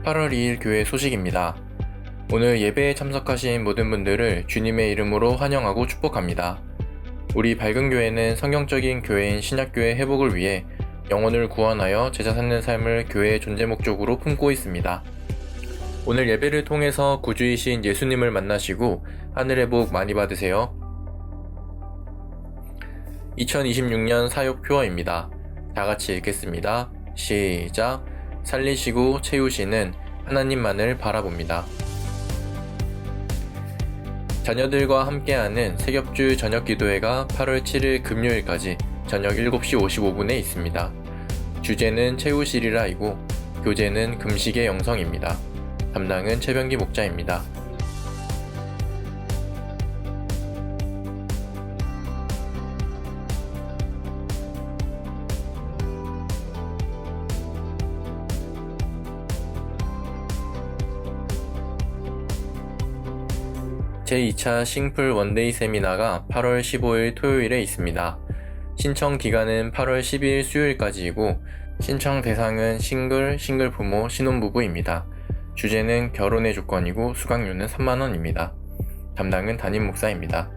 8월 2일 교회 소식입니다. 오늘 예배에 참석하신 모든 분들을 주님의 이름으로 환영하고 축복합니다. 우리 밝은 교회는 성경적인 교회인 신약교회 회복을 위해 영혼을 구원하여 제자 삼는 삶을 교회의 존재 목적으로 품고 있습니다. 오늘 예배를 통해서 구주이신 예수님을 만나시고 하늘의 복 많이 받으세요. 2026년 사역 표어입니다. 다 같이 읽겠습니다. 시작. 살리시고 채우시는 하나님만을 바라봅니다. 자녀들과 함께하는 세겹주 저녁 기도회가 8월 7일 금요일까지 저녁 7시 55분에 있습니다. 주제는 채우시리라이고 교재는 금식의 영성입니다. 담당은 최병기 목자입니다. 제2차 싱플 원데이 세미나가 8월 15일 토요일에 있습니다. 신청 기간은 8월 12일 수요일까지이고 신청 대상은 싱글 부모, 신혼부부입니다. 주제는 결혼의 조건이고 수강료는 3만원입니다. 담당은 담임 목사입니다.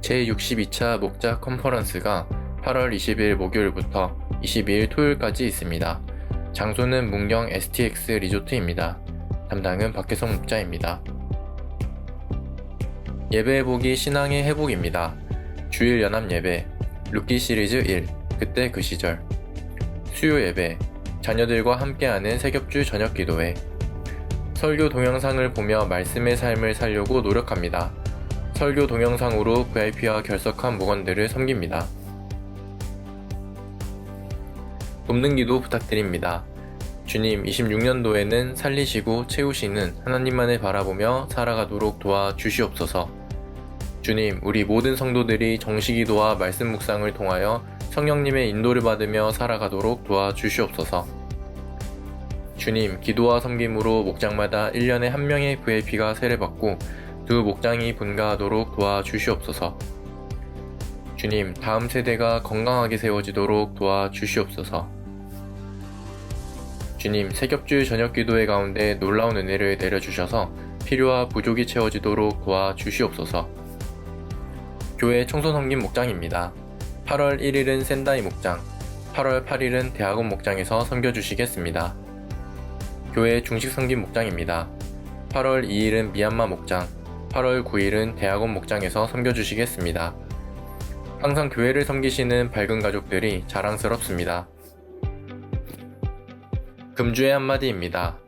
제62차 목자 컨퍼런스가 8월 20일 목요일부터 22일 토요일까지 있습니다. 장소는 문경 STX 리조트입니다. 담당은 박혜성 목자입니다. 예배 보기 신앙의 회복입니다. 주일 연합 예배, 룻기 시리즈 1, 그때 그 시절. 수요 예배, 자녀들과 함께하는 세겹주 저녁 기도회. 설교 동영상을 보며 말씀의 삶을 살려고 노력합니다. 설교 동영상으로 VIP와 결석한 목원들을 섬깁니다. 돕는 기도 부탁드립니다. 주님, 26년도에는 살리시고 채우시는 하나님만을 바라보며 살아가도록 도와주시옵소서. 주님, 우리 모든 성도들이 정시기도와 말씀 묵상을 통하여 성령님의 인도를 받으며 살아가도록 도와주시옵소서. 주님, 기도와 섬김으로 목장마다 1년에 1명의 VIP가 세례받고 2 목장이 분가하도록 도와주시옵소서. 주님, 다음 세대가 건강하게 세워지도록 도와주시옵소서. 주님, 세겹주 저녁 기도회 가운데 놀라운 은혜를 내려주셔서 필요와 부족이 채워지도록 도와주시옵소서. 교회 청소 섬김 목장입니다. 8월 1일은 센다이 목장, 8월 8일은 대학원 목장에서 섬겨주시겠습니다. 교회 중식 섬김 목장입니다. 8월 2일은 미얀마 목장, 8월 9일은 대학원 목장에서 섬겨주시겠습니다. 항상 교회를 섬기시는 밝은 가족들이 자랑스럽습니다. 금주의 한마디입니다.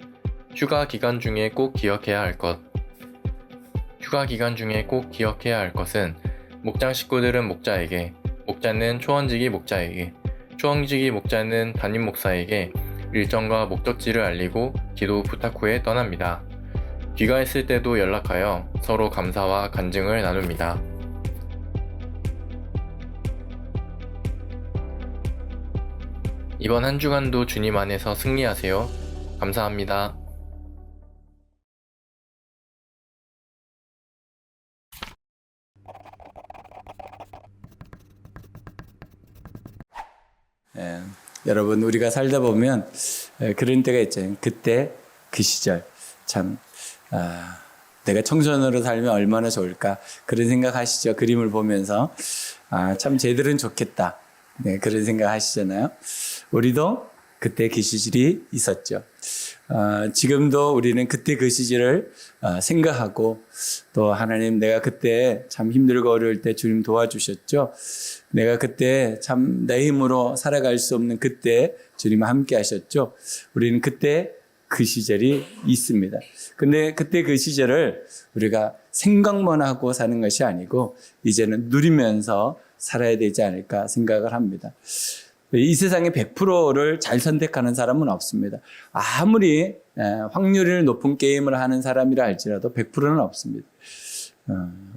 휴가 기간 중에 꼭 기억해야 할 것. 휴가 기간 중에 꼭 기억해야 할 것은 목장 식구들은 목자에게, 목자는 초원지기 목자에게, 초원지기 목자는 담임 목사에게 일정과 목적지를 알리고 기도 부탁 후에 떠납니다. 귀가했을 때도 연락하여 서로 감사와 간증을 나눕니다. 이번 한 주간도 주님 안에서 승리하세요. 감사합니다. 여러분, 우리가 살다 보면 그런 때가 있잖아요. 그때 그 시절 참 내가 청소년으로 살면 얼마나 좋을까 그런 생각하시죠. 그림을 보면서 참 쟤들은 좋겠다, 네, 그런 생각하시잖아요. 우리도 그때 그 시절이 있었죠. 지금도 우리는 그때 그 시절을 생각하고 또 하나님, 내가 그때 참 힘들고 어려울 때 주님 도와주셨죠. 내가 그때 참 내 힘으로 살아갈 수 없는 그때 주님 함께 하셨죠. 우리는 그때 그 시절이 있습니다. 근데 그때 그 시절을 우리가 생각만 하고 사는 것이 아니고 이제는 누리면서 살아야 되지 않을까 생각을 합니다. 이 세상에 100%를 잘 선택하는 사람은 없습니다. 아무리 확률이 높은 게임을 하는 사람이라 할지라도 100%는 없습니다.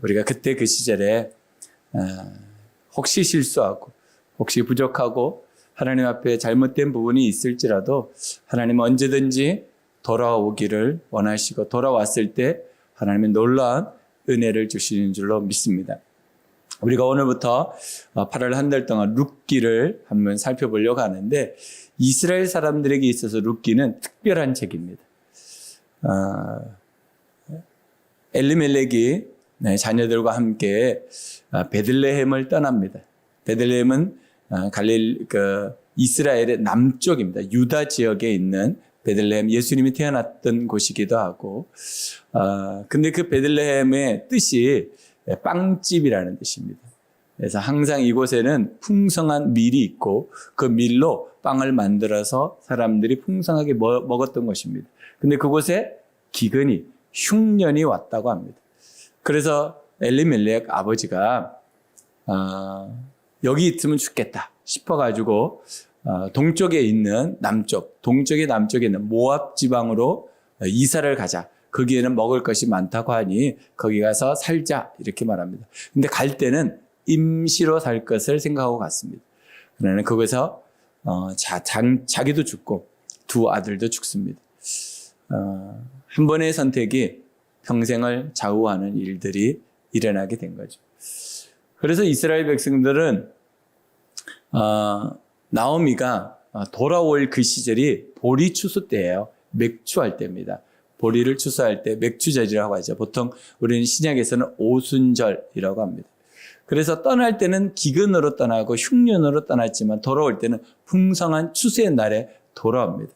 우리가 그때 그 시절에 혹시 실수하고 혹시 부족하고 하나님 앞에 잘못된 부분이 있을지라도 하나님은 언제든지 돌아오기를 원하시고 돌아왔을 때 하나님은 놀라운 은혜를 주시는 줄로 믿습니다. 우리가 오늘부터 8월 한 달 동안 룻기를 한번 살펴보려고 하는데 이스라엘 사람들에게 있어서 룻기는 특별한 책입니다. 엘리멜렉이 자녀들과 함께 베들레헴을 떠납니다. 베들레헴은 이스라엘의 남쪽입니다. 유다 지역에 있는 베들레헴, 예수님이 태어났던 곳이기도 하고, 근데 그 베들레헴의 뜻이 빵집이라는 뜻입니다. 그래서 항상 이곳에는 풍성한 밀이 있고 그 밀로 빵을 만들어서 사람들이 풍성하게 먹었던 것입니다. 근데 그곳에 기근이, 흉년이 왔다고 합니다. 그래서 엘리멜렉 아버지가 여기 있으면 죽겠다 싶어가지고 동쪽에 있는 동쪽에 남쪽에 있는 모압 지방으로 이사를 가자. 거기에는 먹을 것이 많다고 하니 거기 가서 살자 이렇게 말합니다. 근데 갈 때는 임시로 살 것을 생각하고 갔습니다. 그러나 거기서 자기도 죽고 두 아들도 죽습니다. 한 번의 선택이 평생을 좌우하는 일들이 일어나게 된 거죠. 그래서 이스라엘 백성들은 나오미가 돌아올 그 시절이 보리 추수 때예요. 맥추할 때입니다. 보리를 추수할 때 맥추절이라고 하죠. 보통 우리는 신약에서는 오순절이라고 합니다. 그래서 떠날 때는 기근으로 떠나고 흉년으로 떠났지만 돌아올 때는 풍성한 추수의 날에 돌아옵니다.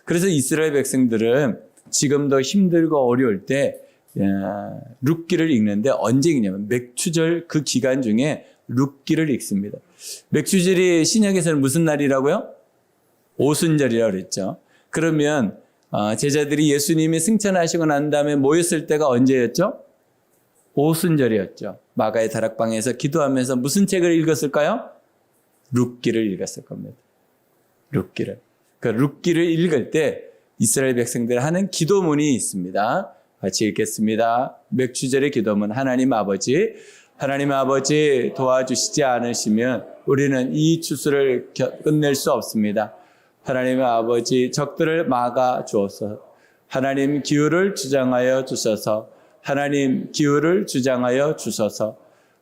그래서 이스라엘 백성들은 지금도 힘들고 어려울 때 룻기를 읽는데 언제 읽냐면 맥추절 그 기간 중에 룻기를 읽습니다. 맥추절이 신약에서는 무슨 날이라고요? 오순절이라고 그랬죠. 그러면 제자들이 예수님이 승천하시고 난 다음에 모였을 때가 언제였죠? 오순절이었죠. 마가의 다락방에서 기도하면서 무슨 책을 읽었을까요? 룻기를 읽었을 겁니다. 룻기를. 그 룻기를 읽을 때 이스라엘 백성들 하는 기도문이 있습니다. 같이 읽겠습니다. 맥추절의 기도문. 하나님 아버지 도와주시지 않으시면 우리는 이 추수를 끝낼 수 없습니다. 하나님 아버지 적들을 막아 주옵소서. 하나님 기후를 주장하여 주셔서 하나님 기후를 주장하여 주셔서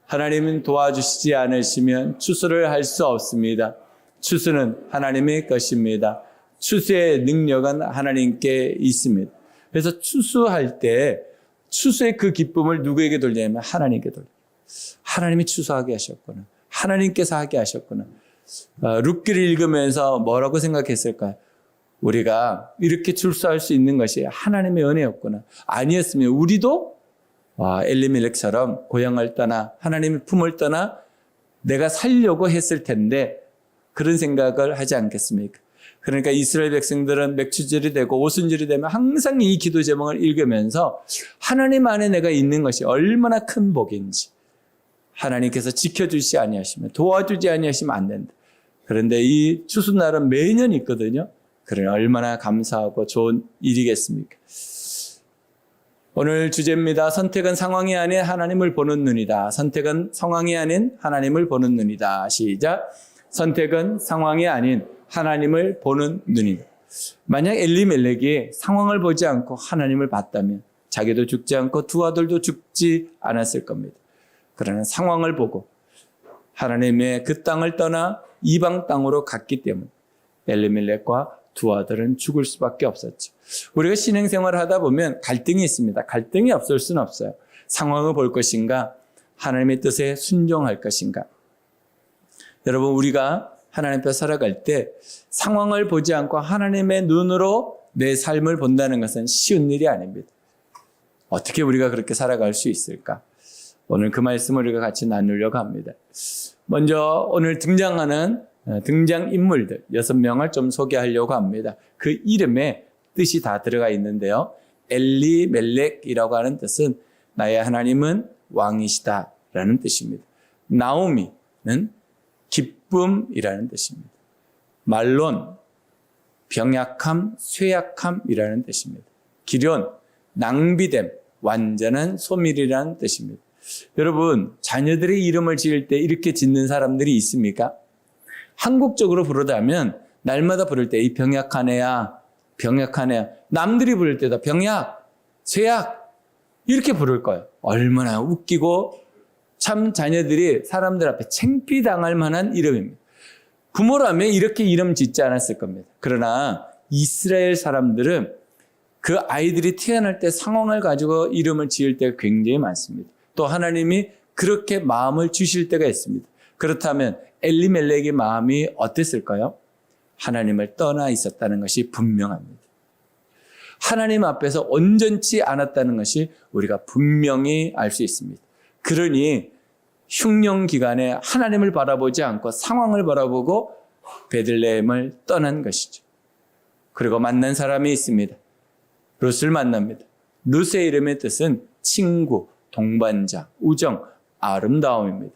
하나님은 도와주시지 않으시면 추수를 할 수 없습니다. 추수는 하나님의 것입니다. 추수의 능력은 하나님께 있습니다. 그래서 추수할 때 추수의 그 기쁨을 누구에게 돌리냐면 하나님께 돌려요. 하나님이 추수하게 하셨구나. 하나님께서 하게 하셨구나. 룻기를 읽으면서 뭐라고 생각했을까요? 우리가 이렇게 출소할 수 있는 것이 하나님의 은혜였구나. 아니었으면 우리도 엘리멜렉처럼 고향을 떠나 하나님의 품을 떠나 내가 살려고 했을 텐데 그런 생각을 하지 않겠습니까? 그러니까 이스라엘 백성들은 맥추절이 되고 오순절이 되면 항상 이 기도 제목을 읽으면서 하나님 안에 내가 있는 것이 얼마나 큰 복인지 하나님께서 지켜주시 아니하시면 도와주지 아니하시면 안 된다. 그런데 이 추수날은 매년 있거든요. 그러나 얼마나 감사하고 좋은 일이겠습니까? 오늘 주제입니다. 선택은 상황이 아닌 하나님을 보는 눈이다. 선택은 상황이 아닌 하나님을 보는 눈이다. 시작. 선택은 상황이 아닌 하나님을 보는 눈이다. 만약 엘리멜렉이 상황을 보지 않고 하나님을 봤다면 자기도 죽지 않고 두 아들도 죽지 않았을 겁니다. 그러나 상황을 보고 하나님의 그 땅을 떠나 이방 땅으로 갔기 때문에 엘리멜렉과 두 아들은 죽을 수밖에 없었죠. 우리가 신앙생활을 하다 보면 갈등이 있습니다. 갈등이 없을 수는 없어요. 상황을 볼 것인가? 하나님의 뜻에 순종할 것인가? 여러분, 우리가 하나님 앞에 살아갈 때 상황을 보지 않고 하나님의 눈으로 내 삶을 본다는 것은 쉬운 일이 아닙니다. 어떻게 우리가 그렇게 살아갈 수 있을까? 오늘 그 말씀을 우리가 같이 나누려고 합니다. 먼저 오늘 등장하는 등장인물들 6명을 좀 소개하려고 합니다. 그 이름에 뜻이 다 들어가 있는데요. 엘리멜렉이라고 하는 뜻은 나의 하나님은 왕이시다라는 뜻입니다. 나오미는 기쁨이라는 뜻입니다. 말론, 병약함, 쇠약함이라는 뜻입니다. 기련, 낭비됨, 완전한 소멸이라는 뜻입니다. 여러분, 자녀들의 이름을 지을 때 이렇게 짓는 사람들이 있습니까? 한국적으로 부르다면 날마다 부를 때 이 병약한 애야, 병약한 애야. 남들이 부를 때도 병약, 쇠약 이렇게 부를 거예요. 얼마나 웃기고 참 자녀들이 사람들 앞에 창피당할 만한 이름입니다. 부모라면 이렇게 이름 짓지 않았을 겁니다. 그러나 이스라엘 사람들은 그 아이들이 태어날 때 상황을 가지고 이름을 지을 때가 굉장히 많습니다. 또 하나님이 그렇게 마음을 주실 때가 있습니다. 그렇다면 엘리멜렉의 마음이 어땠을까요? 하나님을 떠나 있었다는 것이 분명합니다. 하나님 앞에서 온전치 않았다는 것이 우리가 분명히 알 수 있습니다. 그러니 흉년 기간에 하나님을 바라보지 않고 상황을 바라보고 베들레헴을 떠난 것이죠. 그리고 만난 사람이 있습니다. 룻을 만납니다. 룻의 이름의 뜻은 친구, 동반자, 우정, 아름다움입니다.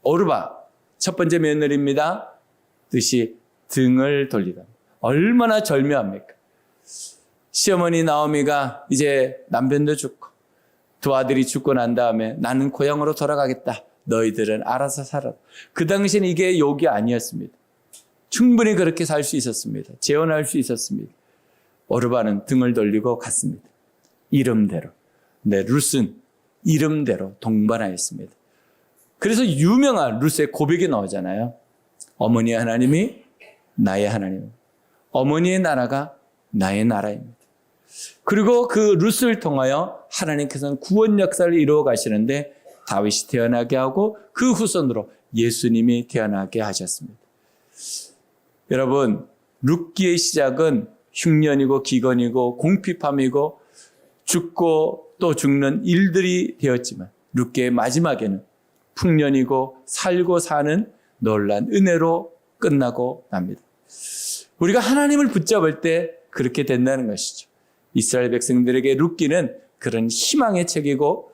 오르바, 첫 번째 며느리입니다. 뜻이 등을 돌리다. 얼마나 절묘합니까? 시어머니 나오미가 이제 남편도 죽고 두 아들이 죽고 난 다음에 나는 고향으로 돌아가겠다. 너희들은 알아서 살아. 그 당시는 이게 욕이 아니었습니다. 충분히 그렇게 살 수 있었습니다. 재혼할 수 있었습니다. 오르바는 등을 돌리고 갔습니다. 이름대로. 네, 룻은 이름대로 동반하였습니다. 그래서 유명한 룻의 고백이 나오잖아요. 어머니의 하나님이 나의 하나님. 어머니의 나라가 나의 나라입니다. 그리고 그 룻을 통하여 하나님께서는 구원 역사를 이루어 가시는데 다윗이 태어나게 하고 그 후손으로 예수님이 태어나게 하셨습니다. 여러분, 룻기의 시작은 흉년이고 기근이고 공핍함이고 죽고 또 죽는 일들이 되었지만 룻기의 마지막에는 풍년이고 살고 사는 놀란 은혜로 끝나고 납니다. 우리가 하나님을 붙잡을 때 그렇게 된다는 것이죠. 이스라엘 백성들에게 룻기는 그런 희망의 책이고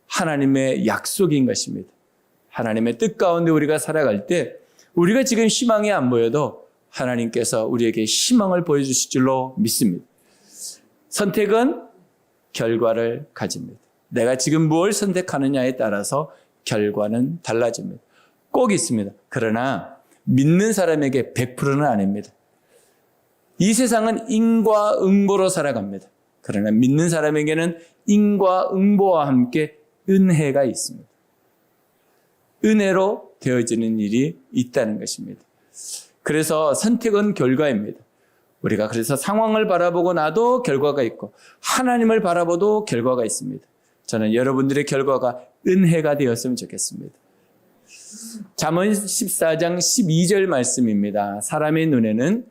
하나님의 약속인 것입니다. 하나님의 뜻 가운데 우리가 살아갈 때 우리가 지금 희망이 안 보여도 하나님께서 우리에게 희망을 보여주실 줄로 믿습니다. 선택은 결과를 가집니다. 내가 지금 무엇을 선택하느냐에 따라서 결과는 달라집니다. 꼭 있습니다. 그러나 믿는 사람에게 100%는 아닙니다. 이 세상은 인과응보로 살아갑니다. 그러나 믿는 사람에게는 인과응보와 함께 은혜가 있습니다. 은혜로 되어지는 일이 있다는 것입니다. 그래서 선택은 결과입니다. 우리가 그래서 상황을 바라보고 나도 결과가 있고 하나님을 바라보도 결과가 있습니다. 저는 여러분들의 결과가 은혜가 되었으면 좋겠습니다. 잠언 14장 12절 말씀입니다. 사람의 눈에는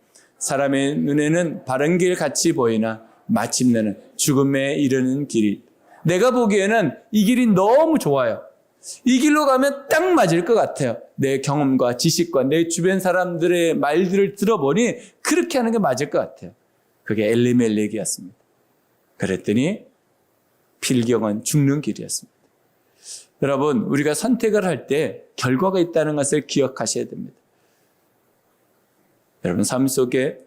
바른 길 같이 보이나 마침내는 죽음에 이르는 길이. 내가 보기에는 이 길이 너무 좋아요. 이 길로 가면 딱 맞을 것 같아요. 내 경험과 지식과 내 주변 사람들의 말들을 들어보니 그렇게 하는 게 맞을 것 같아요. 그게 엘리멜렉이었습니다. 그랬더니 필경은 죽는 길이었습니다. 여러분, 우리가 선택을 할 때 결과가 있다는 것을 기억하셔야 됩니다. 여러분, 삶 속에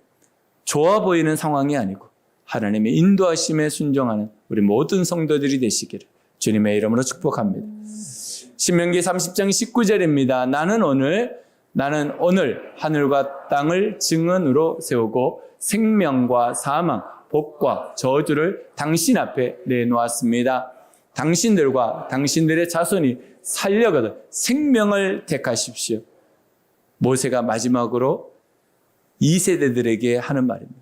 좋아 보이는 상황이 아니고 하나님의 인도하심에 순종하는 우리 모든 성도들이 되시기를 주님의 이름으로 축복합니다. 신명기 30장 19절입니다. 나는 오늘 하늘과 땅을 증언으로 세우고 생명과 사망, 복과 저주를 당신 앞에 내놓았습니다. 당신들과 당신들의 자손이 살려거든 생명을 택하십시오. 모세가 마지막으로 2세대들에게 하는 말입니다.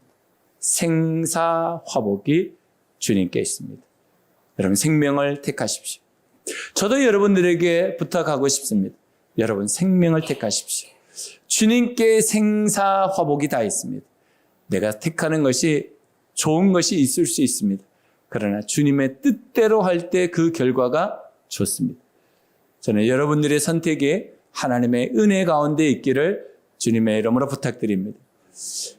생사화복이 주님께 있습니다. 여러분, 생명을 택하십시오. 저도 여러분들에게 부탁하고 싶습니다. 여러분, 생명을 택하십시오. 주님께 생사화복이 다 있습니다. 내가 택하는 것이 좋은 것이 있을 수 있습니다. 그러나 주님의 뜻대로 할 때 그 결과가 좋습니다. 저는 여러분들의 선택이 하나님의 은혜 가운데 있기를 주님의 이름으로 부탁드립니다.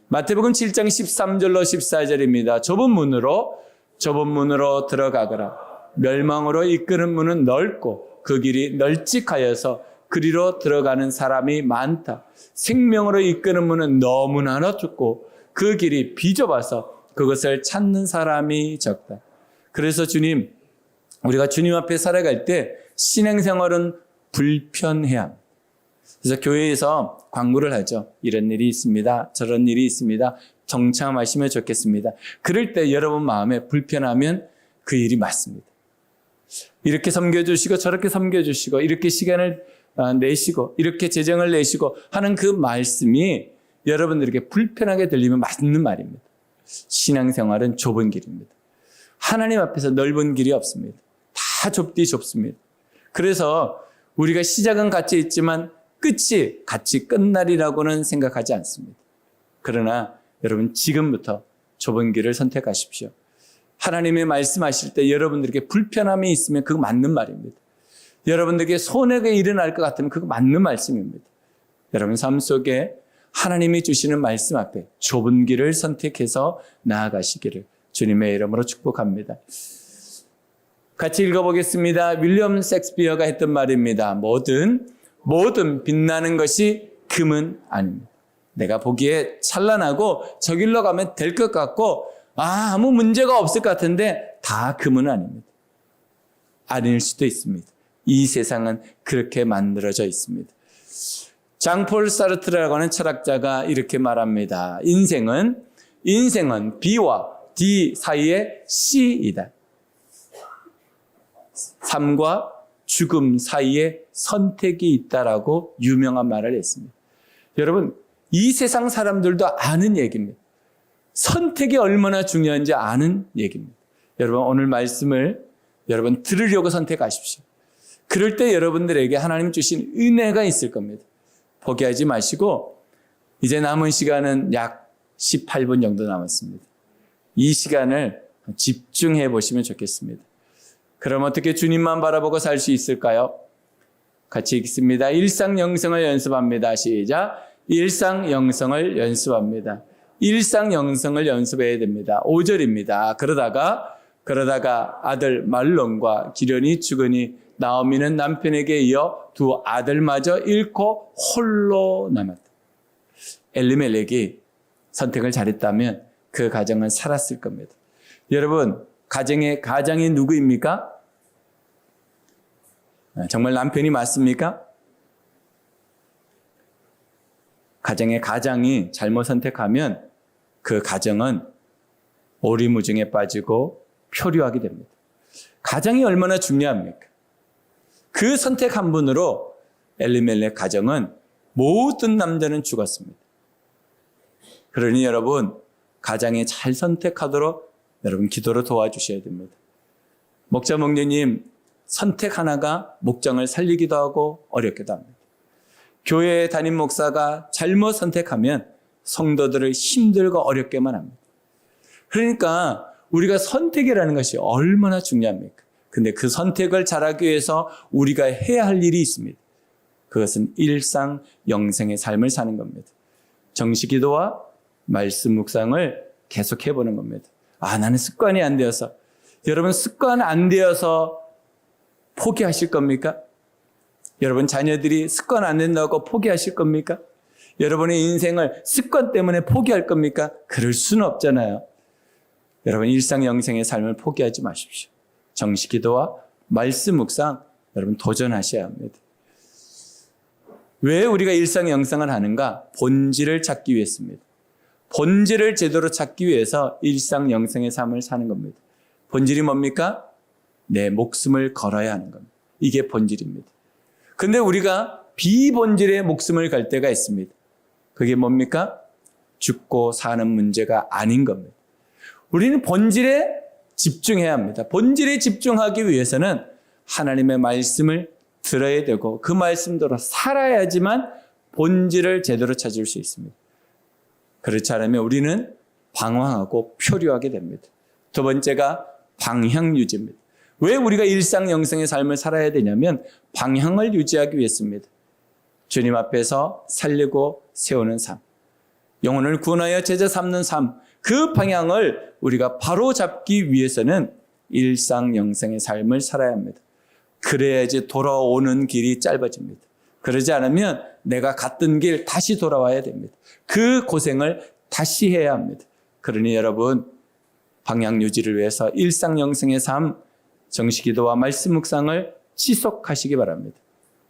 마태복음 7장 13절로 14절입니다. 좁은 문으로 들어가거라. 멸망으로 이끄는 문은 넓고 그 길이 널찍하여서 그리로 들어가는 사람이 많다. 생명으로 이끄는 문은 너무나 좁고 그 길이 비좁아서 그것을 찾는 사람이 적다. 그래서 우리가 주님 앞에 살아갈 때 신앙생활은 불편해야 합니다. 그래서 교회에서 광고를 하죠. 이런 일이 있습니다. 저런 일이 있습니다. 동참하시면 좋겠습니다. 그럴 때 여러분 마음에 불편하면 그 일이 맞습니다. 이렇게 섬겨주시고 저렇게 섬겨주시고 이렇게 시간을 내시고 이렇게 재정을 내시고 하는 그 말씀이 여러분들에게 불편하게 들리면 맞는 말입니다. 신앙생활은 좁은 길입니다. 하나님 앞에서 넓은 길이 없습니다. 다 좁디 좁습니다. 그래서 우리가 시작은 같이 있지만 끝이 같이 끝날이라고는 생각하지 않습니다. 그러나 여러분 지금부터 좁은 길을 선택하십시오. 하나님의 말씀하실 때 여러분들에게 불편함이 있으면 그거 맞는 말입니다. 여러분들에게 손해가 일어날 것 같으면 그거 맞는 말씀입니다. 여러분 삶 속에 하나님이 주시는 말씀 앞에 좁은 길을 선택해서 나아가시기를 주님의 이름으로 축복합니다. 같이 읽어보겠습니다. 윌리엄 셰익스피어가 했던 말입니다. 모든 빛나는 것이 금은 아닙니다. 내가 보기에 찬란하고 저 길로 가면 될 것 같고 아무 문제가 없을 것 같은데 다 금은 아닙니다. 아닐 수도 있습니다. 이 세상은 그렇게 만들어져 있습니다. 장폴 사르트르라고 하는 철학자가 이렇게 말합니다. 인생은 B와 D 사이의 C이다. 삶과 죽음 사이에 선택이 있다라고 유명한 말을 했습니다. 여러분, 이 세상 사람들도 아는 얘기입니다. 선택이 얼마나 중요한지 아는 얘기입니다. 여러분, 오늘 말씀을 여러분 들으려고 선택하십시오. 그럴 때 여러분들에게 하나님 주신 은혜가 있을 겁니다. 포기하지 마시고 이제 남은 시간은 약 18분 정도 남았습니다. 이 시간을 집중해 보시면 좋겠습니다. 그럼 어떻게 주님만 바라보고 살 수 있을까요? 같이 읽습니다. 일상영성을 연습합니다. 시작. 일상영성을 연습합니다. 일상영성을 연습해야 됩니다. 5절입니다. 그러다가 아들 말론과 기련이 죽으니 나오미는 남편에게 이어 두 아들마저 잃고 홀로 남았다. 엘리멜렉이 선택을 잘했다면 그 가정은 살았을 겁니다. 여러분, 가장이 누구입니까? 정말 남편이 맞습니까? 가장이 잘못 선택하면 그 가정은 오리무중에 빠지고 표류하게 됩니다. 가장이 얼마나 중요합니까? 그 선택 한 분으로 엘리멜렉 가정은 모든 남자는 죽었습니다. 그러니 여러분, 가장에 잘 선택하도록 여러분 기도로 도와주셔야 됩니다. 목자 목녀님, 선택 하나가 목장을 살리기도 하고 어렵기도 합니다. 교회 담임 목사가 잘못 선택하면 성도들을 힘들고 어렵게만 합니다. 그러니까 우리가 선택이라는 것이 얼마나 중요합니까? 근데 그 선택을 잘하기 위해서 우리가 해야 할 일이 있습니다. 그것은 일상 영생의 삶을 사는 겁니다. 정시기도와 말씀 묵상을 계속 해보는 겁니다. 나는 습관이 안 되어서. 여러분, 습관 안 되어서 포기하실 겁니까? 여러분 자녀들이 습관 안 된다고 포기하실 겁니까? 여러분의 인생을 습관 때문에 포기할 겁니까? 그럴 수는 없잖아요. 여러분 일상 영생의 삶을 포기하지 마십시오. 정시기도와 말씀 묵상 여러분 도전하셔야 합니다. 왜 우리가 일상 영생을 하는가? 본질을 찾기 위해서입니다. 본질을 제대로 찾기 위해서 일상 영생의 삶을 사는 겁니다. 본질이 뭡니까? 내 목숨을 걸어야 하는 겁니다. 이게 본질입니다. 근데 우리가 비본질의 목숨을 걸 때가 있습니다. 그게 뭡니까? 죽고 사는 문제가 아닌 겁니다. 우리는 본질에 집중해야 합니다. 본질에 집중하기 위해서는 하나님의 말씀을 들어야 되고 그 말씀대로 살아야지만 본질을 제대로 찾을 수 있습니다. 그렇지 않으면 우리는 방황하고 표류하게 됩니다. 두 번째가 방향 유지입니다. 왜 우리가 일상 영생의 삶을 살아야 되냐면 방향을 유지하기 위해서입니다. 주님 앞에서 살리고 세우는 삶, 영혼을 구원하여 제자 삼는 삶, 그 방향을 우리가 바로 잡기 위해서는 일상 영생의 삶을 살아야 합니다. 그래야지 돌아오는 길이 짧아집니다. 그러지 않으면 내가 갔던 길 다시 돌아와야 됩니다. 그 고생을 다시 해야 합니다. 그러니 여러분 방향 유지를 위해서 일상 영생의 삶, 정시기도와 말씀 묵상을 지속하시기 바랍니다.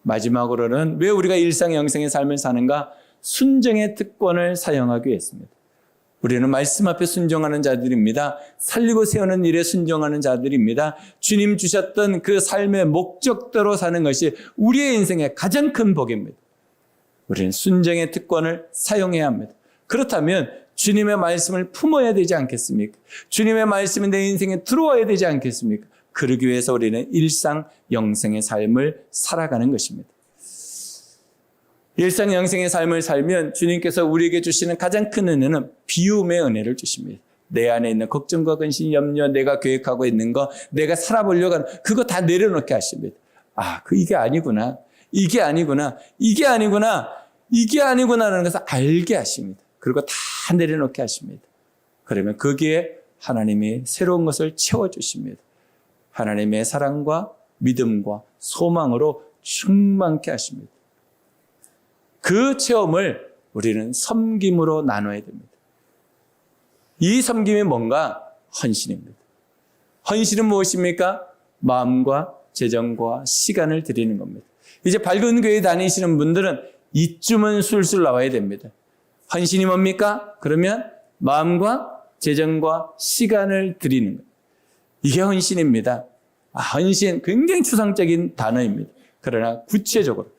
마지막으로는 왜 우리가 일상 영생의 삶을 사는가? 순종의 특권을 사용하기 위해서입니다. 우리는 말씀 앞에 순종하는 자들입니다. 살리고 세우는 일에 순종하는 자들입니다. 주님 주셨던 그 삶의 목적대로 사는 것이 우리의 인생의 가장 큰 복입니다. 우리는 순종의 특권을 사용해야 합니다. 그렇다면 주님의 말씀을 품어야 되지 않겠습니까? 주님의 말씀이 내 인생에 들어와야 되지 않겠습니까? 그러기 위해서 우리는 일상 영생의 삶을 살아가는 것입니다. 일상 영생의 삶을 살면 주님께서 우리에게 주시는 가장 큰 은혜는 비움의 은혜를 주십니다. 내 안에 있는 걱정과 근심, 염려, 내가 계획하고 있는 거, 내가 살아보려고 하는 그거 다 내려놓게 하십니다. 이게 아니구나. 이게 아니구나. 이게 아니구나. 이게 아니구나라는 것을 알게 하십니다. 그리고 다 내려놓게 하십니다. 그러면 거기에 하나님이 새로운 것을 채워주십니다. 하나님의 사랑과 믿음과 소망으로 충만케 하십니다. 그 체험을 우리는 섬김으로 나눠야 됩니다. 이 섬김이 뭔가? 헌신입니다. 헌신은 무엇입니까? 마음과 재정과 시간을 드리는 겁니다. 이제 밝은 교회 다니시는 분들은 이쯤은 술술 나와야 됩니다. 헌신이 뭡니까? 그러면 마음과 재정과 시간을 드리는 거예요. 이게 헌신입니다. 헌신 굉장히 추상적인 단어입니다. 그러나 구체적으로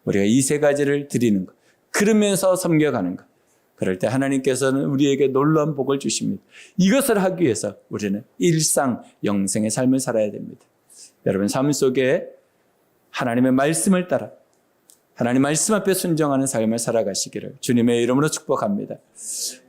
우리가 이 세 가지를 드리는 것, 그러면서 섬겨가는 것. 그럴 때 하나님께서는 우리에게 놀라운 복을 주십니다. 이것을 하기 위해서 우리는 일상 영생의 삶을 살아야 됩니다. 여러분 삶 속에 하나님의 말씀을 따라 하나님 말씀 앞에 순종하는 삶을 살아가시기를 주님의 이름으로 축복합니다.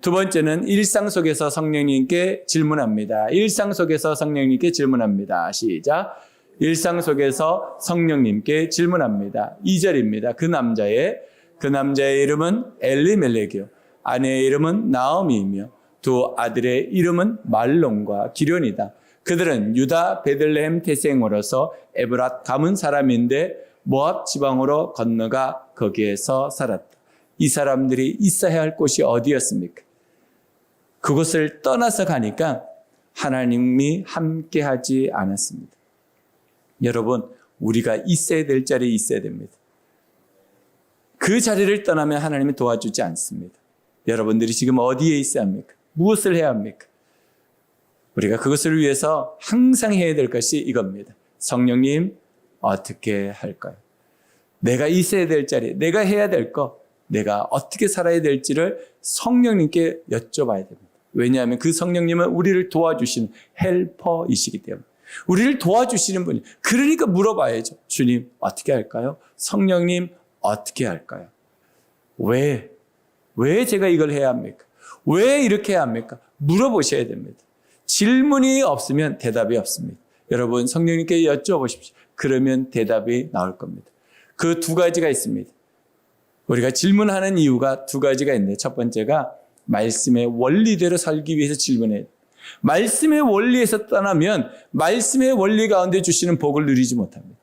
두 번째는 일상 속에서 성령님께 질문합니다. 일상 속에서 성령님께 질문합니다. 시작. 일상 속에서 성령님께 질문합니다. 2절입니다. 그 남자의 이름은 엘리멜렉이요, 아내의 이름은 나오미이며 두 아들의 이름은 말론과 기련이다. 그들은 유다 베들레헴 태생으로서 에브랏 가문 사람인데 모압 지방으로 건너가 거기에서 살았다. 이 사람들이 있어야 할 곳이 어디였습니까? 그곳을 떠나서 가니까 하나님이 함께하지 않았습니다. 여러분, 우리가 있어야 될 자리에 있어야 됩니다. 그 자리를 떠나면 하나님이 도와주지 않습니다. 여러분들이 지금 어디에 있어야 합니까? 무엇을 해야 합니까? 우리가 그것을 위해서 항상 해야 될 것이 이겁니다. 성령님, 어떻게 할까요? 내가 있어야 될 자리, 내가 해야 될 거, 내가 어떻게 살아야 될지를 성령님께 여쭤봐야 됩니다. 왜냐하면 그 성령님은 우리를 도와주시는 헬퍼이시기 때문에. 우리를 도와주시는 분이. 그러니까 물어봐야죠. 주님, 어떻게 할까요? 성령님, 어떻게 할까요? 왜 제가 이걸 해야 합니까? 왜 이렇게 해야 합니까? 물어보셔야 됩니다. 질문이 없으면 대답이 없습니다. 여러분, 성령님께 여쭤보십시오. 그러면 대답이 나올 겁니다. 그 두 가지가 있습니다. 우리가 질문하는 이유가 두 가지가 있는데, 첫 번째가 말씀의 원리대로 살기 위해서 질문해야 돼요. 말씀의 원리에서 떠나면 말씀의 원리 가운데 주시는 복을 누리지 못합니다.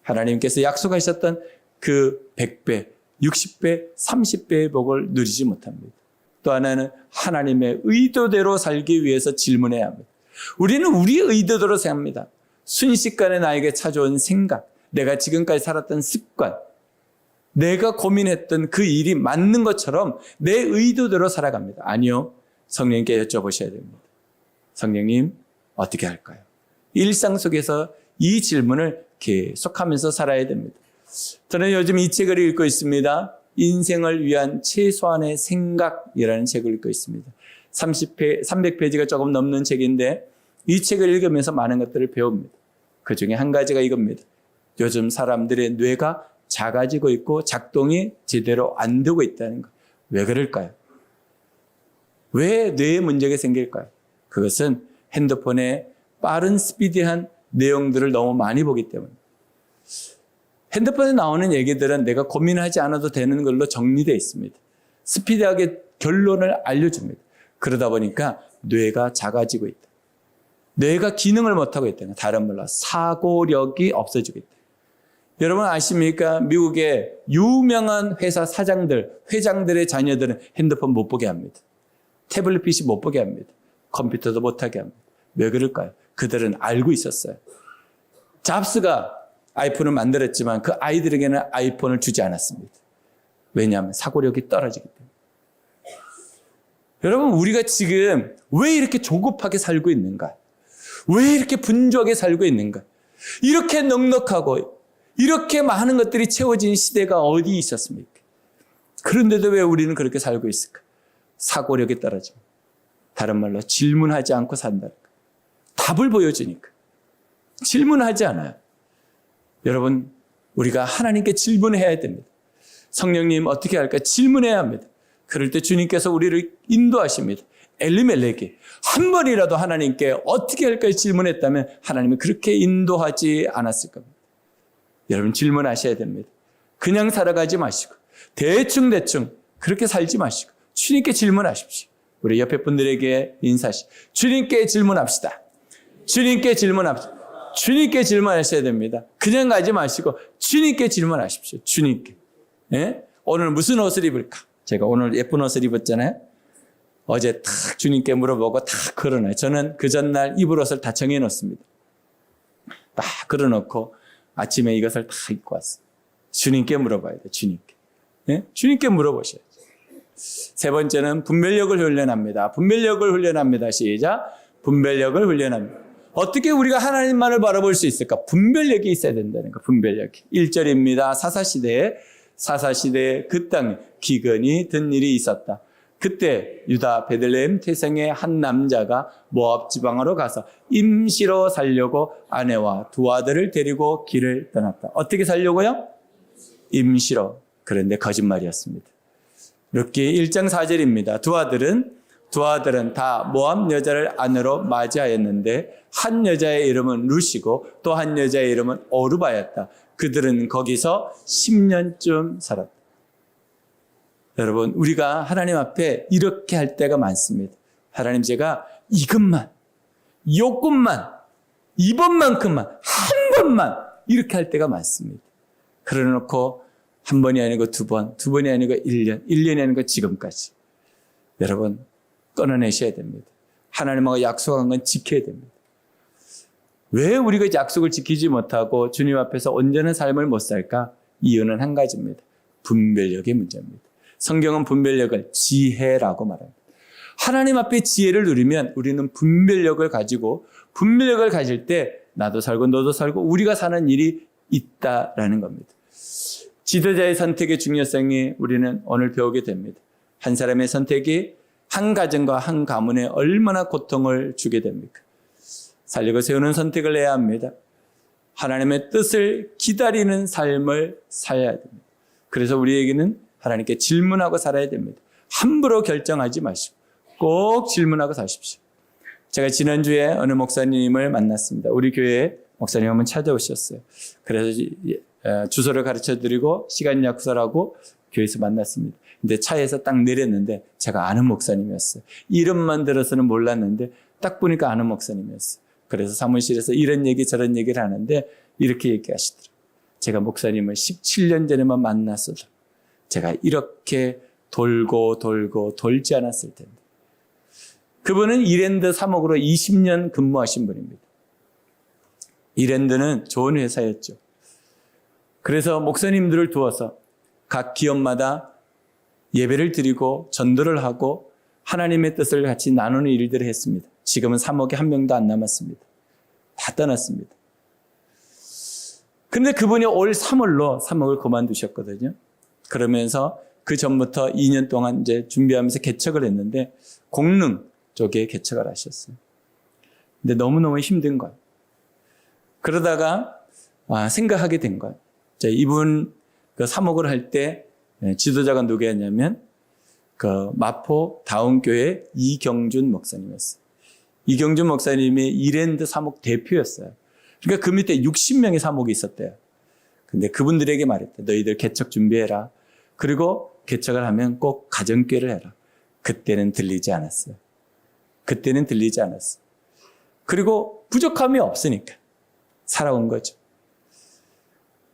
하나님께서 약속하셨던 그 100배, 60배, 30배의 복을 누리지 못합니다. 또 하나는 하나님의 의도대로 살기 위해서 질문해야 합니다. 우리는 우리의 의도대로 삽니다. 순식간에 나에게 찾아온 생각, 내가 지금까지 살았던 습관, 내가 고민했던 그 일이 맞는 것처럼 내 의도대로 살아갑니다. 아니요. 성령님께 여쭤보셔야 됩니다. 성령님, 어떻게 할까요? 일상 속에서 이 질문을 계속하면서 살아야 됩니다. 저는 요즘 이 책을 읽고 있습니다. 인생을 위한 최소한의 생각이라는 책을 읽고 있습니다. 300페이지가 조금 넘는 책인데 이 책을 읽으면서 많은 것들을 배웁니다. 그 중에 한 가지가 이겁니다. 요즘 사람들의 뇌가 작아지고 있고 작동이 제대로 안 되고 있다는 것. 왜 그럴까요? 왜 뇌에 문제가 생길까요? 그것은 핸드폰에 빠른 스피디한 내용들을 너무 많이 보기 때문에. 핸드폰에 나오는 얘기들은 내가 고민하지 않아도 되는 걸로 정리되어 있습니다. 스피디하게 결론을 알려줍니다. 그러다 보니까 뇌가 작아지고 있다. 뇌가 기능을 못하고 있다는, 다른 말로 사고력이 없어지고 있다. 여러분 아십니까? 미국의 유명한 회사 회장들의 자녀들은 핸드폰 못 보게 합니다. 태블릿 PC 못 보게 합니다. 컴퓨터도 못하게 합니다. 왜 그럴까요? 그들은 알고 있었어요. 잡스가 아이폰을 만들었지만 그 아이들에게는 아이폰을 주지 않았습니다. 왜냐하면 사고력이 떨어지기 때문에. 여러분, 우리가 지금 왜 이렇게 조급하게 살고 있는가? 왜 이렇게 분주하게 살고 있는가? 이렇게 넉넉하고 이렇게 많은 것들이 채워진 시대가 어디 있었습니까? 그런데도 왜 우리는 그렇게 살고 있을까? 사고력이 떨어집니다. 다른 말로 질문하지 않고 산다는 거예요. 답을 보여주니까. 질문하지 않아요. 여러분, 우리가 하나님께 질문해야 됩니다. 성령님 어떻게 할까? 질문해야 합니다. 그럴 때 주님께서 우리를 인도하십니다. 엘리멜렉이 한 번이라도 하나님께 어떻게 할까 질문했다면 하나님은 그렇게 인도하지 않았을 겁니다. 여러분, 질문하셔야 됩니다. 그냥 살아가지 마시고 대충 그렇게 살지 마시고 주님께 질문하십시오. 우리 옆에 분들에게 인사하시고 주님께 질문합시다. 주님께 질문합시다. 주님께 질문하셔야 됩니다. 그냥 가지 마시고 주님께 질문하십시오. 주님께. 예? 오늘 무슨 옷을 입을까? 제가 오늘 예쁜 옷을 입었잖아요. 어제 탁 주님께 물어보고 탁 걸어놔요. 저는 그 전날 입을 옷을 다 정해놓습니다. 딱 걸어놓고 아침에 이것을 다 입고 왔어요. 주님께 물어봐야 돼요. 주님께. 예? 주님께 물어보셔야죠. 세 번째는 분별력을 훈련합니다. 분별력을 훈련합니다. 시작. 분별력을 훈련합니다. 어떻게 우리가 하나님만을 바라볼 수 있을까? 분별력이 있어야 된다는 거. 분별력이. 1절입니다. 사사시대에 그 땅에 기근이 든 일이 있었다. 그때 유다 베들레헴 태생의 한 남자가 모압 지방으로 가서 임시로 살려고 아내와 두 아들을 데리고 길을 떠났다. 어떻게 살려고요? 임시로. 그런데 거짓말이었습니다. 룻기 1장 4절입니다. 두 아들은 다 모압 여자를 아내로 맞이하였는데 한 여자의 이름은 룻이고 또 한 여자의 이름은 오르바였다. 그들은 거기서 10년쯤 살았다. 여러분, 우리가 하나님 앞에 이렇게 할 때가 많습니다. 하나님, 제가 이것만, 요것만, 이번만큼만, 한 번만 이렇게 할 때가 많습니다. 그러놓고 한 번이 아니고 두 번이 아니고 1년, 1년이 아니고 지금까지. 여러분, 끊어내셔야 됩니다. 하나님하고 약속한 건 지켜야 됩니다. 왜 우리가 약속을 지키지 못하고 주님 앞에서 온전한 삶을 못 살까? 이유는 한 가지입니다. 분별력의 문제입니다. 성경은 분별력을 지혜라고 말합니다. 하나님 앞에 지혜를 누리면 우리는 분별력을 가지고 분별력을 가질 때 나도 살고 너도 살고 우리가 사는 일이 있다라는 겁니다. 지도자의 선택의 중요성이 우리는 오늘 배우게 됩니다. 한 사람의 선택이 한 가정과 한 가문에 얼마나 고통을 주게 됩니까? 살리고 세우는 선택을 해야 합니다. 하나님의 뜻을 기다리는 삶을 살아야 됩니다. 그래서 우리에게는 하나님께 질문하고 살아야 됩니다. 함부로 결정하지 마시고 꼭 질문하고 사십시오. 제가 지난주에 어느 목사님을 만났습니다. 우리 교회에 목사님 한번 찾아오셨어요. 그래서 주소를 가르쳐드리고 시간 약속하고 교회에서 만났습니다. 근데 차에서 딱 내렸는데 제가 아는 목사님이었어요. 이름만 들어서는 몰랐는데 딱 보니까 아는 목사님이었어요. 그래서 사무실에서 이런 얘기 저런 얘기를 하는데 이렇게 얘기하시더라고요. 제가 목사님을 17년 전에만 만났어도 제가 이렇게 돌지 않았을 텐데. 그분은 이랜드 사목으로 20년 근무하신 분입니다. 이랜드는 좋은 회사였죠. 그래서 목사님들을 두어서 각 기업마다 예배를 드리고 전도를 하고 하나님의 뜻을 같이 나누는 일들을 했습니다. 지금은 사목에 한 명도 안 남았습니다. 다 떠났습니다. 그런데 그분이 올 3월로 사목을 그만두셨거든요. 그러면서 그 전부터 2년 동안 이제 준비하면서 개척을 했는데 공릉 쪽에 개척을 하셨어요. 근데 너무너무 힘든 거예요. 그러다가 생각하게 된 거예요. 이분 그 사목을 할 때 지도자가 누구였냐면 그 마포 다운교회 이경준 목사님이었어요. 이경준 목사님이 이랜드 사목 대표였어요. 그러니까 그 밑에 60명의 사목이 있었대요. 근데 그분들에게 말했대. 너희들 개척 준비해라. 그리고 개척을 하면 꼭 가정교회를 해라. 그때는 들리지 않았어요. 그리고 부족함이 없으니까 살아온 거죠.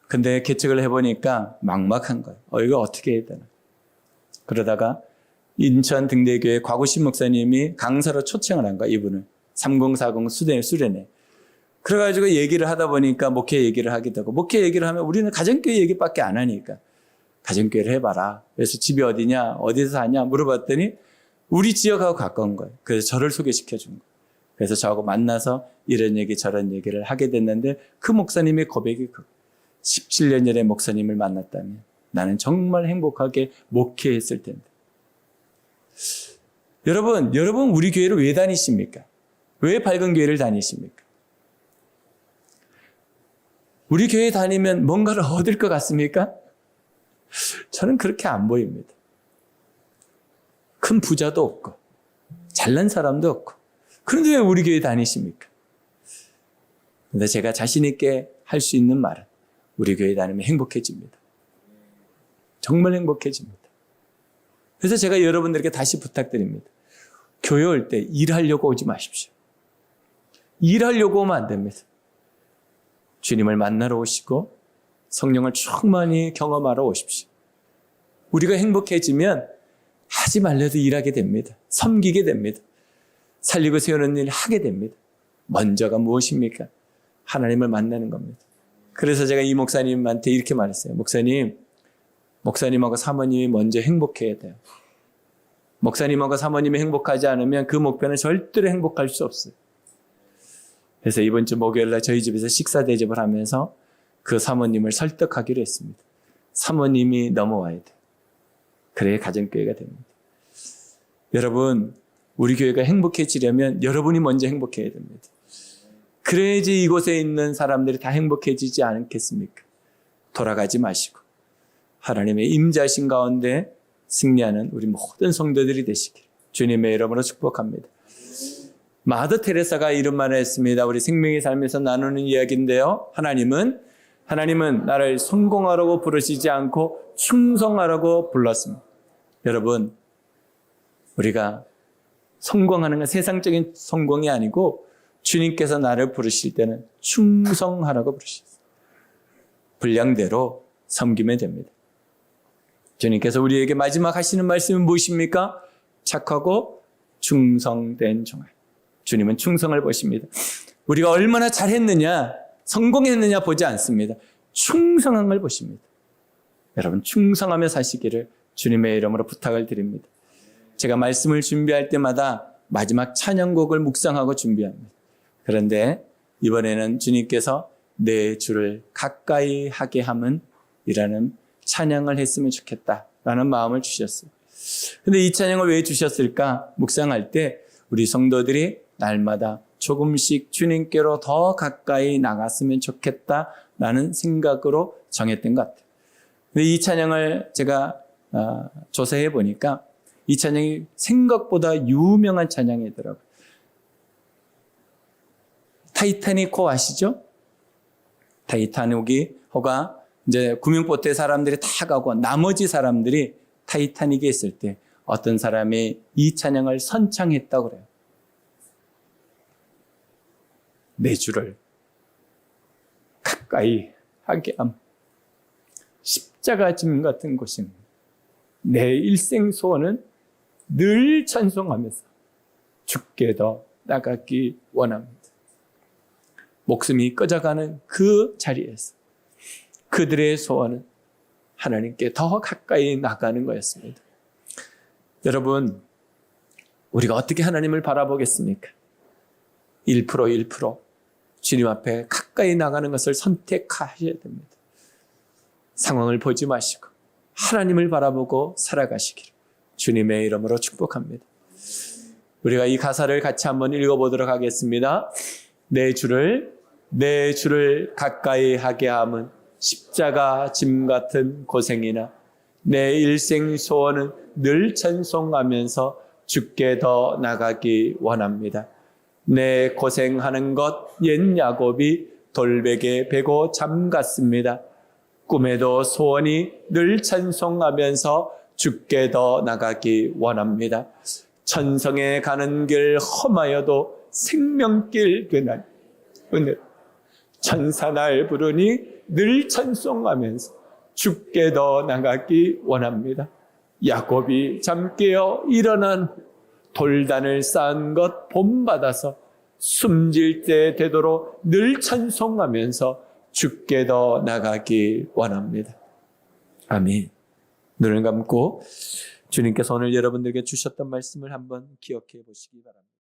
근데 개척을 해보니까 막막한 거예요. 이거 어떻게 해야 되나. 그러다가 인천 등대교회 곽우신 목사님이 강사로 초청을 한 거야, 이분을. 3040 수련회. 그래가지고 얘기를 하다 보니까 목회 얘기를 하게 되고, 목회 얘기를 하면 우리는 가정교회 얘기밖에 안 하니까 가정교회를 해봐라. 그래서 집이 어디냐, 어디서 사냐 물어봤더니 우리 지역하고 가까운 거예요. 그래서 저를 소개시켜 준 거예요. 그래서 저하고 만나서 이런 얘기 저런 얘기를 하게 됐는데 그 목사님의 고백이 17년 전에 목사님을 만났다면 나는 정말 행복하게 목회했을 텐데. 여러분 우리 교회를 왜 다니십니까? 왜 밝은 교회를 다니십니까? 우리 교회 다니면 뭔가를 얻을 것 같습니까? 저는 그렇게 안 보입니다. 큰 부자도 없고 잘난 사람도 없고 그런데 왜 우리 교회 다니십니까? 그런데 제가 자신 있게 할 수 있는 말은 우리 교회 다니면 행복해집니다. 정말 행복해집니다. 그래서 제가 여러분들에게 다시 부탁드립니다. 교회 올 때 일하려고 오지 마십시오. 일하려고 오면 안 됩니다. 주님을 만나러 오시고 성령을 충만히 경험하러 오십시오. 우리가 행복해지면 하지 말래도 일하게 됩니다. 섬기게 됩니다. 살리고 세우는 일 하게 됩니다. 먼저가 무엇입니까? 하나님을 만나는 겁니다. 그래서 제가 이 목사님한테 이렇게 말했어요. 목사님하고 사모님이 먼저 행복해야 돼요. 목사님하고 사모님이 행복하지 않으면 그 목표는 절대로 행복할 수 없어요. 그래서 이번 주 목요일날 저희 집에서 식사 대접을 하면서 그 사모님을 설득하기로 했습니다. 사모님이 넘어와야 돼요. 그래야 가정교회가 됩니다. 여러분, 우리 교회가 행복해지려면 여러분이 먼저 행복해야 됩니다. 그래야지 이곳에 있는 사람들이 다 행복해지지 않겠습니까? 돌아가지 마시고 하나님의 임자신 가운데 승리하는 우리 모든 성도들이 되시길 주님의 이름으로 축복합니다. 마더 테레사가 이런 말을 했습니다. 우리 생명의 삶에서 나누는 이야기인데요. 하나님은 나를 성공하라고 부르시지 않고 충성하라고 불렀습니다. 여러분, 우리가 성공하는 건 세상적인 성공이 아니고 주님께서 나를 부르실 때는 충성하라고 부르셨어요. 분량대로 섬기면 됩니다. 주님께서 우리에게 마지막 하시는 말씀은 무엇입니까? 착하고 충성된 종아. 주님은 충성을 보십니다. 우리가 얼마나 잘했느냐, 성공했느냐 보지 않습니다. 충성한 걸 보십니다. 여러분, 충성하며 사시기를 주님의 이름으로 부탁을 드립니다. 제가 말씀을 준비할 때마다 마지막 찬양곡을 묵상하고 준비합니다. 그런데 이번에는 주님께서 내 주를 가까이 하게 함은 이라는 찬양을 했으면 좋겠다라는 마음을 주셨어요. 근데 이 찬양을 왜 주셨을까? 묵상할 때 우리 성도들이 날마다 조금씩 주님께로 더 가까이 나갔으면 좋겠다라는 생각으로 정했던 것 같아요. 근데 이 찬양을 제가 조사해 보니까 이 찬양이 생각보다 유명한 찬양이더라고요. 타이타닉호 아시죠? 타이타닉호가 이제 구명보트에 사람들이 다 가고 나머지 사람들이 타이타닉에 있을 때 어떤 사람이 이 찬양을 선창했다고 그래요. 내 주를 가까이 하게 함. 십자가 짐 같은 곳입니다. 내 일생 소원은 늘 찬송하면서 주께 더 나가기 원합니다. 목숨이 꺼져가는 그 자리에서 그들의 소원은 하나님께 더 가까이 나가는 거였습니다. 여러분, 우리가 어떻게 하나님을 바라보겠습니까? 1% 주님 앞에 가까이 나가는 것을 선택하셔야 됩니다. 상황을 보지 마시고 하나님을 바라보고 살아가시기를 주님의 이름으로 축복합니다. 우리가 이 가사를 같이 한번 읽어보도록 하겠습니다. 내 주를 가까이 하게 함은 십자가 짐 같은 고생이나 내 일생 소원은 늘 찬송하면서 주께 더 나가기 원합니다. 내 고생하는 것 옛 야곱이 돌베개 베고 잠 같습니다. 꿈에도 소원이 늘 찬송하면서 주께 더 나가기 원합니다. 천성에 가는 길 험하여도 생명길 그날 은혜 천사 날 부르니 늘 찬송하면서 주께 더 나가기 원합니다. 야곱이 잠 깨어 일어난 돌단을 쌓은 것 본받아서 숨질 때 되도록 늘 찬송하면서 주께 더 나가기 원합니다. 아멘. 눈을 감고 주님께서 오늘 여러분들에게 주셨던 말씀을 한번 기억해 보시기 바랍니다.